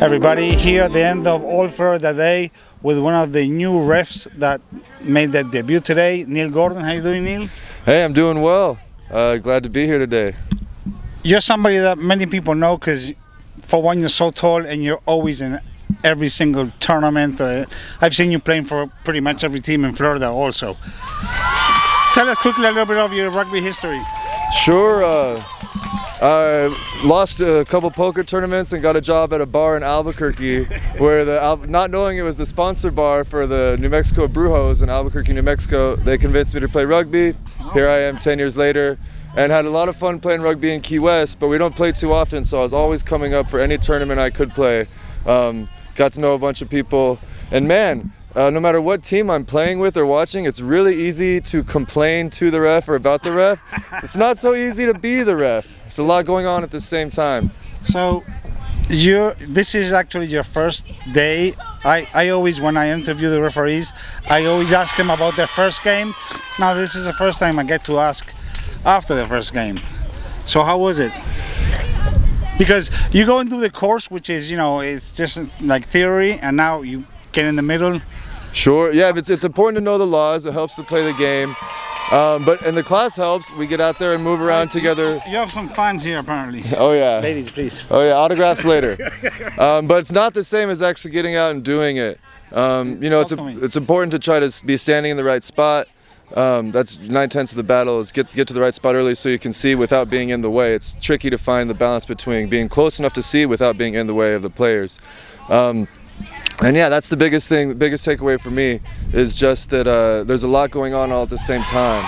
Everybody, here at the end of All Florida Day with one of the new refs that made their debut today, Neil Gordon. How you doing, Neil? Hey, I'm doing well. Glad to be here today. You're somebody that many people know because, for one, you're so tall and you're always in every single tournament. I've seen you playing for pretty much every team in Florida also. Tell us quickly a little bit of your rugby history. Sure. I lost a couple poker tournaments and got a job at a bar in Albuquerque where not knowing it was the sponsor bar for the New Mexico Brujos in Albuquerque, New Mexico, they convinced me to play rugby. Here I am 10 years later and had a lot of fun playing rugby in Key West, but we don't play too often, so I was always coming up for any tournament I could play. Got to know a bunch of people, and man, no matter what team I'm playing with or watching, it's really easy to complain to the ref or about the ref. It's not so easy to be the ref. There's a lot going on at the same time. So, this is actually your first day. I always, when I interview the referees, I always ask them about their first game. Now this is the first time I get to ask after the first game. So how was it? Because you go into the course, which is, it's just like theory, and now you get in the middle. Sure, yeah, it's important to know the laws. It helps to play the game. And the class helps. We get out there and move around together. You have some fans here, apparently. Oh yeah. Ladies, please. Oh yeah, autographs later. But it's not the same as actually getting out and doing it. It's important to try to be standing in the right spot. That's 9/10 of the battle, is get to the right spot early so you can see without being in the way. It's tricky to find the balance between being close enough to see without being in the way of the players. And yeah, that's the biggest thing. The biggest takeaway for me is just that there's a lot going on all at the same time,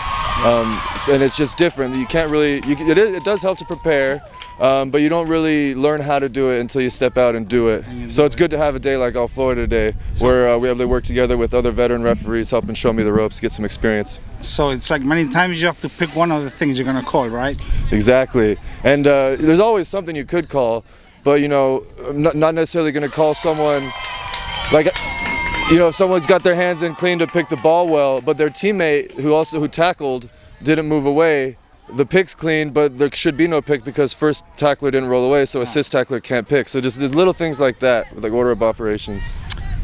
and it's just different. You can't really. It does help to prepare, but you don't really learn how to do it until you step out and do it. So it's good to have a day like All Florida Day, where we have to work together with other veteran referees, helping show me the ropes, get some experience. So it's like many times you have to pick one of the things you're gonna call, right? Exactly, and there's always something you could call, but I'm not necessarily going to call someone. Like, if someone's got their hands in clean to pick the ball well, but their teammate who tackled didn't move away, the pick's clean, but there should be no pick because first tackler didn't roll away, so assist tackler can't pick. So just there's little things like that with like order of operations.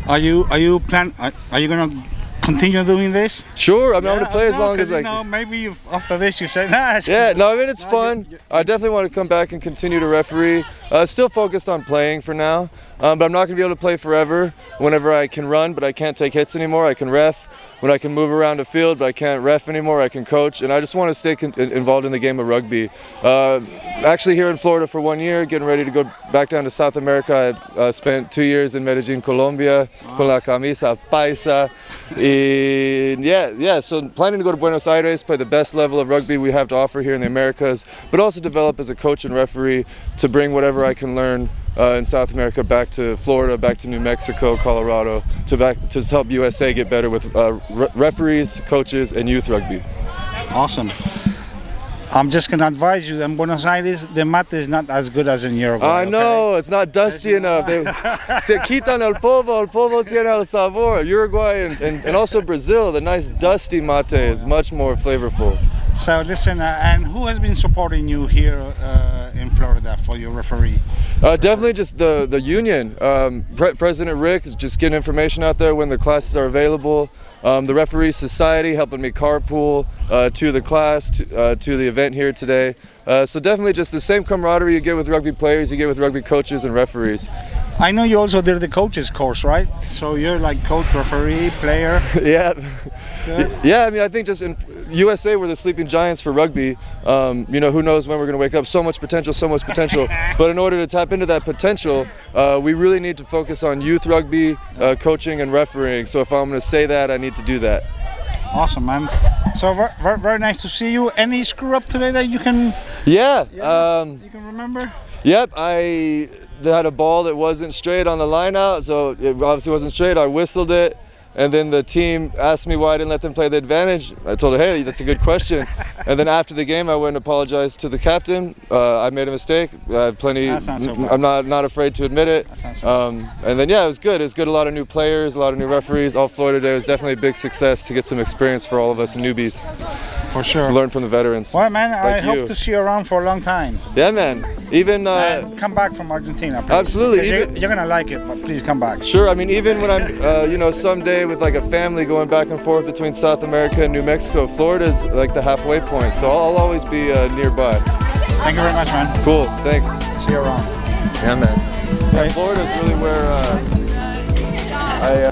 Are you gonna continue doing this? Sure, I'm going to play as long as I can. Maybe after this you say, nah. Yeah, no, I mean it's fun. I definitely want to come back and continue to referee. Still focused on playing for now, but I'm not going to be able to play forever. Whenever I can run, but I can't take hits anymore, I can ref. When I can move around the field, but I can't ref anymore, I can coach, and I just want to stay involved in the game of rugby. Actually here in Florida for 1 year, getting ready to go back down to South America. I spent 2 years in Medellin, Colombia, con la camisa paisa. So planning to go to Buenos Aires, play the best level of rugby we have to offer here in the Americas, but also develop as a coach and referee to bring whatever I can learn in South America back to Florida, back to New Mexico, Colorado, to help USA get better with referees, coaches, and youth rugby. Awesome. I'm just going to advise you that in Buenos Aires, the mate is not as good as in Uruguay. I know, it's not dusty enough. Se quitan el polvo tiene el sabor. Uruguay and also Brazil, the nice dusty mate is much more flavorful. So listen, and who has been supporting you here in Florida for your referee? Definitely just the union. President Rick is just getting information out there when the classes are available. The Referee Society helping me carpool to the class, to the event here today. So definitely just the same camaraderie you get with rugby players, you get with rugby coaches and referees. I know you also did the coaches course, right? So you're like coach, referee, player. Yeah. Yeah, I mean, I think just in USA we're the sleeping giants for rugby. Who knows when we're going to wake up. So much potential. But in order to tap into that potential, we really need to focus on youth rugby, coaching and refereeing. So if I'm going to say that, I need to do that. Awesome, man. So very, very nice to see you. Any screw up today that you can? Yeah. You can remember? Yep. I had a ball that wasn't straight on the line out, so it obviously wasn't straight. I whistled it. And then the team asked me why I didn't let them play the advantage. I told her, hey, that's a good question. And then after the game, I went and apologized to the captain. I made a mistake. I have plenty. That sounds so bad. I'm not afraid to admit it. That sounds so bad. And then yeah, it was good. It was good. A lot of new players, a lot of new referees. All Florida Day was definitely a big success to get some experience for all of us newbies. For sure. Learn from the veterans. Well, man, I like hope you. to see you around for a long time. Yeah, man. Even And come back from Argentina, please. Absolutely. Because you're gonna like it, but please come back. sure. I mean, even when I'm, you know, someday with like a family going back and forth between South America and New Mexico, Florida's like the halfway point. So I'll always be nearby. Thank you very much, man. Cool. Thanks. See you around. Yeah, man. Yeah, Florida's really where I